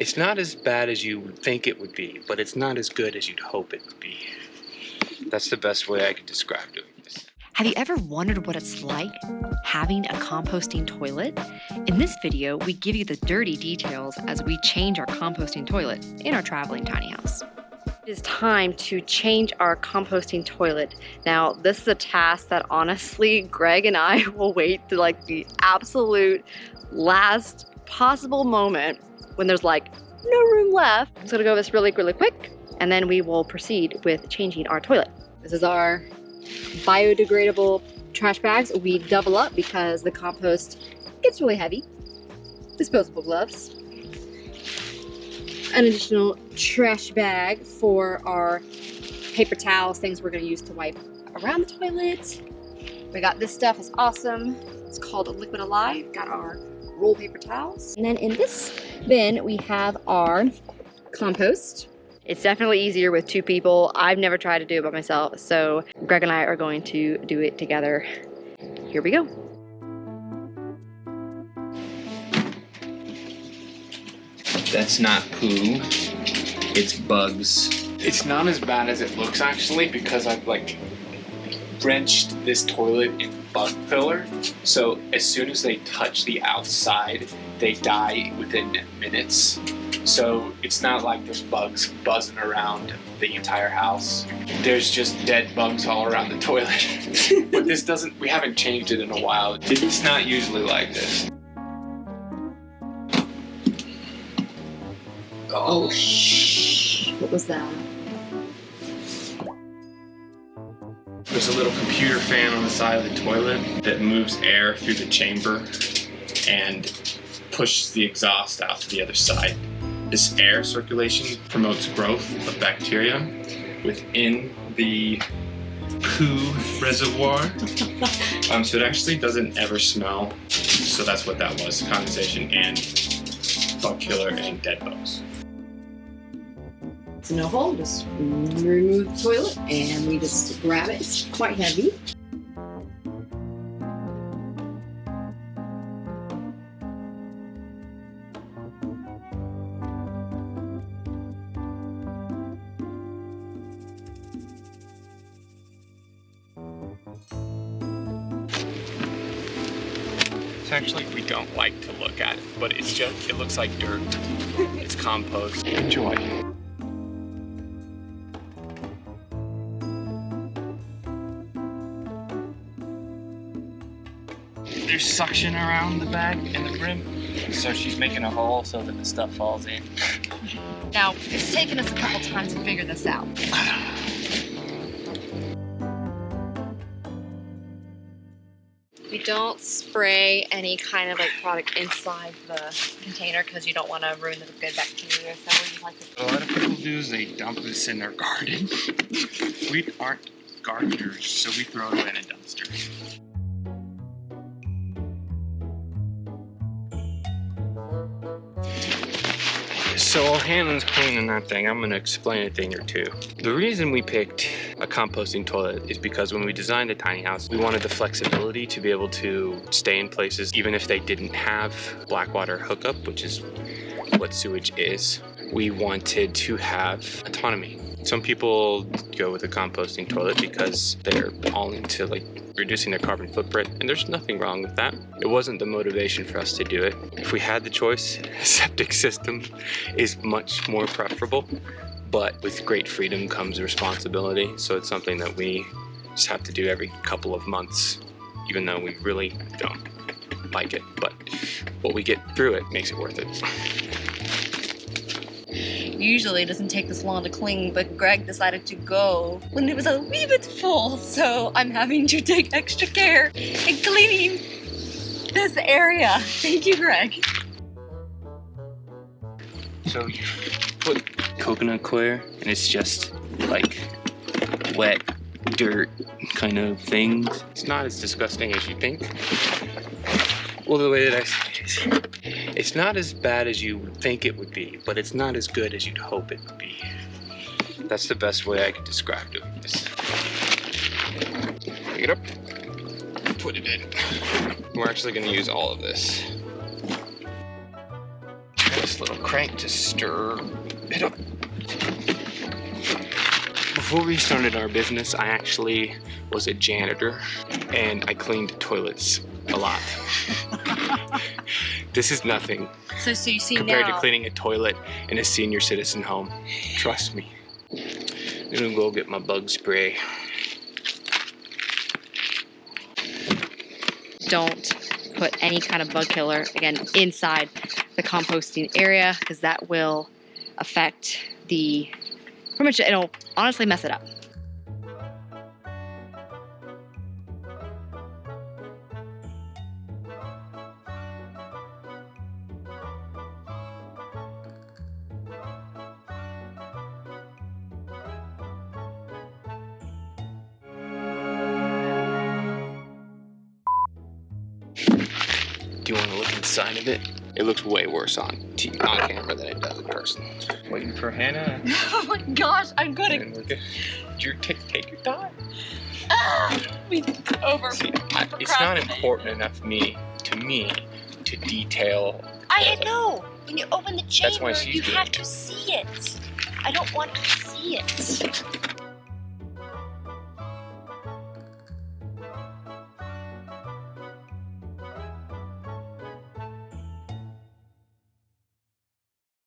It's not as bad as you would think it would be, but it's not as good as you'd hope it would be. That's the best way I could describe doing this. Have you ever wondered what it's like having a composting toilet? In this video, we give you the dirty details as we change our composting toilet in our traveling tiny house. It is time to change our composting toilet. Now, this is a task that honestly, Greg and I will wait to like the absolute last possible moment when there's like no room left. I'm just gonna go this really quick, and then we will proceed with changing our toilet. This is our biodegradable trash bags. We double up because the compost gets really heavy. Disposable gloves. An additional trash bag for our paper towels, things we're gonna use to wipe around the toilet. We got this stuff, it's awesome. It's called Liquid Alive. Got our roll paper towels. And then in this bin, we have our compost. It's definitely easier with two people. I've never tried to do it by myself, so Greg and I are going to do it together. Here we go. That's not poo, it's bugs. It's not as bad as it looks actually, because I've like drenched this toilet in bug filler. So as soon as they touch the outside, they die within minutes. So it's not like there's bugs buzzing around the entire house. There's just dead bugs all around the toilet. But this doesn't, we haven't changed it in a while. It's not usually like this. Oh, shh. What was that? There's a little computer fan on the side of the toilet that moves air through the chamber and pushes the exhaust out to the other side. This air circulation promotes growth of bacteria within the poo reservoir. So it actually doesn't ever smell. So that's what that was, condensation and bug killer and dead bugs. It's no hole, just remove the toilet and we just grab it. It's quite heavy. It's actually, we don't like to look at it, but it's just, it looks like dirt. It's compost. Enjoy. There's suction around the bag and the brim, so she's making a hole so that the stuff falls in. Now, it's taken us a couple times to figure this out. We don't spray any kind of like product inside the container because you don't want to ruin the good bacteria. So we just like to. A lot of people do is they dump this in their garden. We aren't gardeners, so we throw it in a dumpster. So while Hannah's cleaning that thing, I'm gonna explain a thing or two. The reason we picked a composting toilet is because when we designed the tiny house, we wanted the flexibility to be able to stay in places even if they didn't have black water hookup, which is what sewage is. We wanted to have autonomy. Some people go with a composting toilet because they're all into like reducing their carbon footprint, and there's nothing wrong with that. It wasn't the motivation for us to do it. If we had the choice, a septic system is much more preferable, but with great freedom comes responsibility. So it's something that we just have to do every couple of months, even though we really don't like it. But what we get through it makes it worth it. Usually it doesn't take this long to clean, but Greg decided to go when it was a wee bit full, so I'm having to take extra care in cleaning this area. Thank you, Greg. So you put coconut coir, and it's just like wet dirt kind of things. It's not as disgusting as you think. Well, the way that I say it is, it's not as bad as you would think it would be, but it's not as good as you'd hope it would be. That's the best way I could describe doing this. Pick it up, put it in. We're actually going to use all of this. this little crank to stir it up. Before we started our business, I actually was a janitor and I cleaned toilets a lot. This is nothing So you see compared now. to cleaning a toilet in a senior citizen home. Trust me. I'm gonna go get my bug spray. Don't put any kind of bug killer, again, inside the composting area, because that will affect the, pretty much it'll honestly mess it up. Do you want to look inside of it? It looks way worse on camera than it does in person. Waiting for Hannah. Oh my gosh, I'm gonna. And we're good. Take your time. We over. See, it's not important enough to me to detail. I know. When you open the That's why chamber, she's you doing have it. to see it. I don't want to see it.